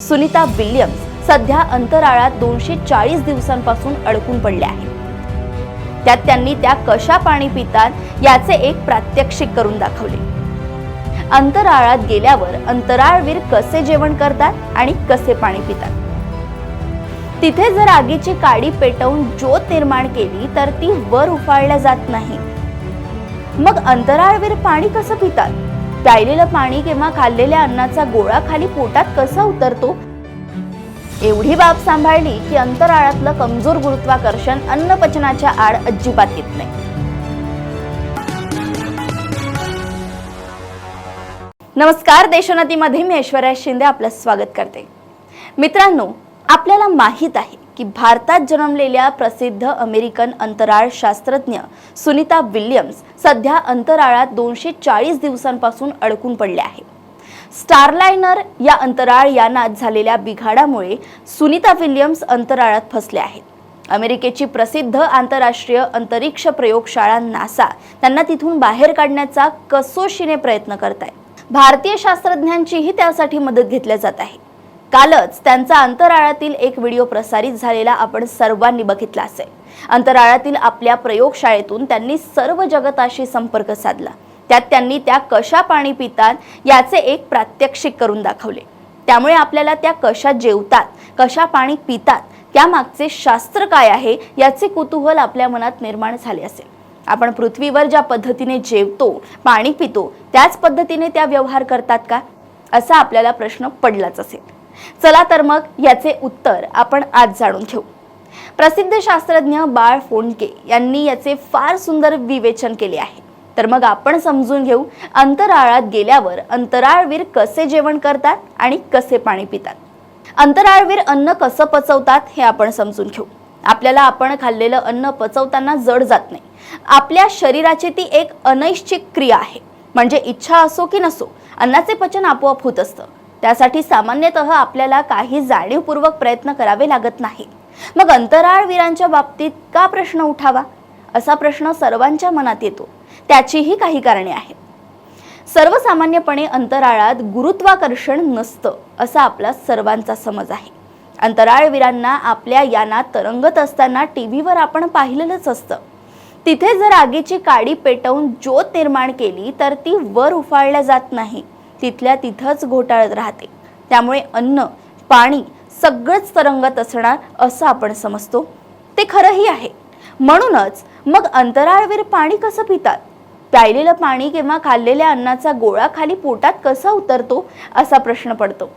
Sunita Williams सध्या अंतराळात 240 दिवसांपासून अडकून पडल्या आहेत। त्यात त्यांनी त्या कशा पाणी पितात याचे एक प्रात्यक्षिक करून दाखवले। अंतराळात गेल्यावर अंतराळवीर कसे जेवण करतात आणि कसे पाणी पितात। तिथे जर आगीची काडी पेटवून ज्योत निर्माण केली तर ती वर उफाळल्या जात नाही। मग अंतराळवीर पाणी कसं पितात? प्यायलेलं पाणी किंवा खाल्लेल्या अन्नाचा गोळा खाली पोटात कसा उतरतो? एवढी बाब सांभाळली की अंतराळातलं कमजोर गुरुत्वाकर्षण अन्नपचनाच्या आड अजिबात येत नाही। नमस्कार, देशोन्नतीमध्ये मी ऐश्वर्या शिंदे आपलं स्वागत करते। मित्रांनो, आपल्याला माहित आहे की भारतात जन्मलेल्या प्रसिद्ध अमेरिकन अंतराळ शास्त्रज्ञ सुनीता विल्यम्स सध्या अंतराळात 240 दिवसांपासून अडकून पडल्या आहेत। स्टारलाइनर या अंतराळ यानात झालेल्या बिघाडामुळे सुनीता विल्यम्स अंतराळात फसल्या आहेत। अमेरिकेची प्रसिद्ध आंतरराष्ट्रीय अंतरिक्ष प्रयोगशाळा नासा त्यांना तिथून बाहेर काढण्याचा कसोशीने प्रयत्न करत आहे। भारतीय शास्त्रज्ञांचीही त्यासाठी मदत घेतली जात आहे। कालच त्यांचा अंतराळातील एक व्हिडिओ प्रसारित झालेला आपण सर्वांनी बघितला असेल। अंतराळातील आपल्या प्रयोगशाळेतून त्यांनी सर्व जगताशी संपर्क साधला। त्यात त्यांनी त्या कशा पाणी पितात याचे एक प्रात्यक्षिक करून दाखवले। त्यामुळे आपल्याला त्या कशा जेवतात, कशा पाणी पितात, त्यामागचे शास्त्र काय आहे याचे कुतूहल आपल्या मनात निर्माण झाले असेल। आपण पृथ्वीवर ज्या पद्धतीने जेवतो, पाणी पितो, त्याच पद्धतीने त्या व्यवहार करतात का, असा आपल्याला प्रश्न पडलाच असेल। चला तर मग याचे उत्तर आपण आज जाणून घेऊ। प्रसिद्ध शास्त्रज्ञ बाळ फोंडके यांनी याचे फार सुंदर विवेचन केले आहे। तर मग आपण समजून घेऊ अंतराळात गेल्यावर अंतराळवीर कसे जेवण करतात आणि कसे पाणी पितात। अंतराळवीर अन्न कसं पचवतात हे आपण समजून घेऊ। आपल्याला आपण खाल्लेलं अन्न पचवताना जड जात नाही। आपल्या शरीराची ती एक अनैच्छिक क्रिया आहे, म्हणजे इच्छा असो की नसो अन्नाचे पचन आपोआप होत असतं। त्यासाठी सामान्यतः आपल्याला काही जाणीवपूर्वक प्रयत्न करावे लागत नाही। मग अंतराळवीरांच्या बाबतीत का प्रश्न उठावा, असा प्रश्न सर्वांच्या मनात येतो। त्याचीही काही कारणे आहेत। सर्वसामान्यपणे अंतराळात गुरुत्वाकर्षण नसतं असा आपला सर्वांचा समज आहे। अंतराळवीरांना आपल्या यानात तरंगत असताना टीव्हीवर आपण पाहिलेलंच असतं। तिथे जर आगीची काडी पेटवून ज्योत निर्माण केली तर ती वर उफाळल्या जात नाही, तिथल्या तिथंच घोटाळत राहते। त्यामुळे अन्न, पाणी सगळंच तरंगत असणार असं आपण समजतो। ते खरंही आहे। म्हणूनच मग अंतराळवीर पाणी कसं पितात? प्यायलेलं पाणी किंवा खाल्लेल्या अन्नाचा गोळा खाली पोटात कसा उतरतो, असा प्रश्न पडतो।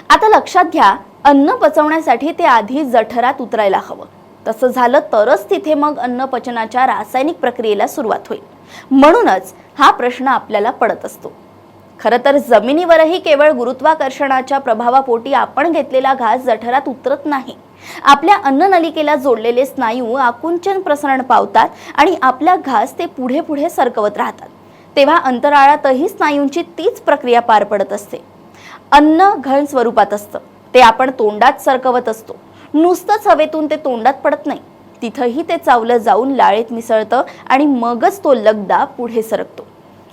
आता लक्षात घ्या, अन्न पचवण्यासाठी ते आधी जठरात उतरायला हवं। तसं झालं तरच तिथे मग अन्न पचनाच्या रासायनिक प्रक्रियेला सुरुवात होईल। म्हणूनच हा प्रश्न आपल्याला पडत असतो। खरं तर जमिनीवरही केवळ गुरुत्वाकर्षणाच्या प्रभावापोटी आपण घेतलेला घास जठरात उतरत नाही। आपल्या अन्ननलिकेला जोडलेले स्नायू आकुंचन प्रसरण पावतात आणि आपला घास ते पुढे पुढे सरकवत राहतात। तेव्हा अंतराळातही स्नायूंची तीच प्रक्रिया पार पडत असते। अन्न घन स्वरूपात असतं, ते आपण तोंडात सरकवत असतो। नुसतंच हवेतून ते तोंडात पडत नाही, तिथंही ते चावलं जाऊन लाळेत मिसळतं आणि मगच तो लगदा पुढे सरकतो।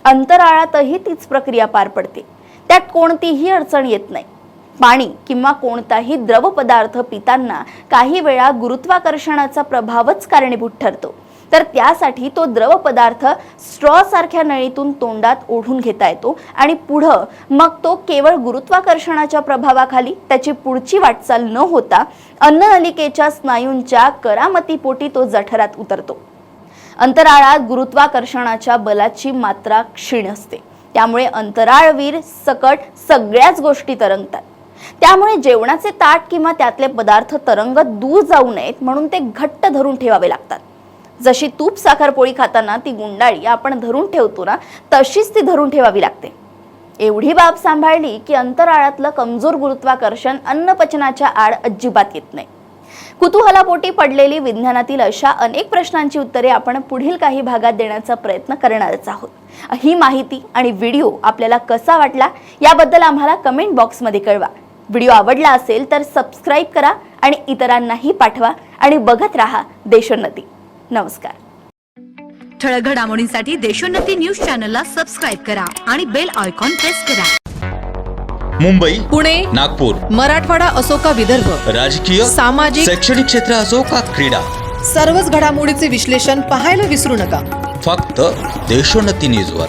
अंतराळातही तीच प्रक्रिया पार पडते, त्यात कोणतीही अडचण येत नाही। पाणी किंवा कोणताही द्रव पदार्थ पिताना काही वेळा गुरुत्वाकर्षणाचा प्रभावच कारणीभूत ठरतो, तर त्यासाठी तो द्रव पदार्थ स्ट्रॉ सारख्या नळीतून तोंडात ओढून घेता येतो आणि पुढं मग तो केवळ गुरुत्वाकर्षणाच्या प्रभावाखाली त्याची पुढची वाटचाल न होता अन्ननलिकेच्या स्नायूंच्या करामतीपोटी तो जठरात उतरतो। अंतराळात गुरुत्वाकर्षणाच्या बलाची मात्रा क्षीण असते, त्यामुळे अंतराळवीर सकट सगळ्याच गोष्टी तरंगतात। त्यामुळे जेवणाचे ताट किंवा त्यातले पदार्थ तरंगत दूर जाऊ नयेत म्हणून ते घट्ट धरून ठेवावे लागतात। जशी तूप साखरपोळी खाताना ती गुंडाळी आपण धरून ठेवतो ना, तशीच ती धरून ठेवावी लागते। एवढी बाब सांभाळली की अंतराळातलं कमजोर गुरुत्वाकर्षण अन्नपचनाच्या आड अजिबात येत नाही। कुतूहलापोटी पडलेली विज्ञानातील अशा अनेक प्रश्नांची उत्तरे आपण पुढील काही भागात देण्याचा प्रयत्न करणारच आहोत। ही माहिती आणि व्हिडिओ आपल्याला कसा वाटला याबद्दल आम्हाला कमेंट बॉक्समध्ये कळवा। व्हिडिओ आवडला असेल तर सबस्क्राइब करा आणि इतरांनाही पाठवा आणि बघत राहा देशोन्नती। नमस्कार। ठळक घडामोडींसाठी देशोन्नती न्यूज चॅनलला सबस्क्राइब करा आणि बेल आयकॉन प्रेस करा। मुंबई, पुणे, नागपूर, मराठवाडा असो का विदर्भ, राजकीय, सामाजिक, शैक्षणिक क्षेत्र असो का क्रीडा, सर्वच घडामोडीचे विश्लेषण पाहायला विसरू नका. फक्त देशोन्नती न्यूजवर.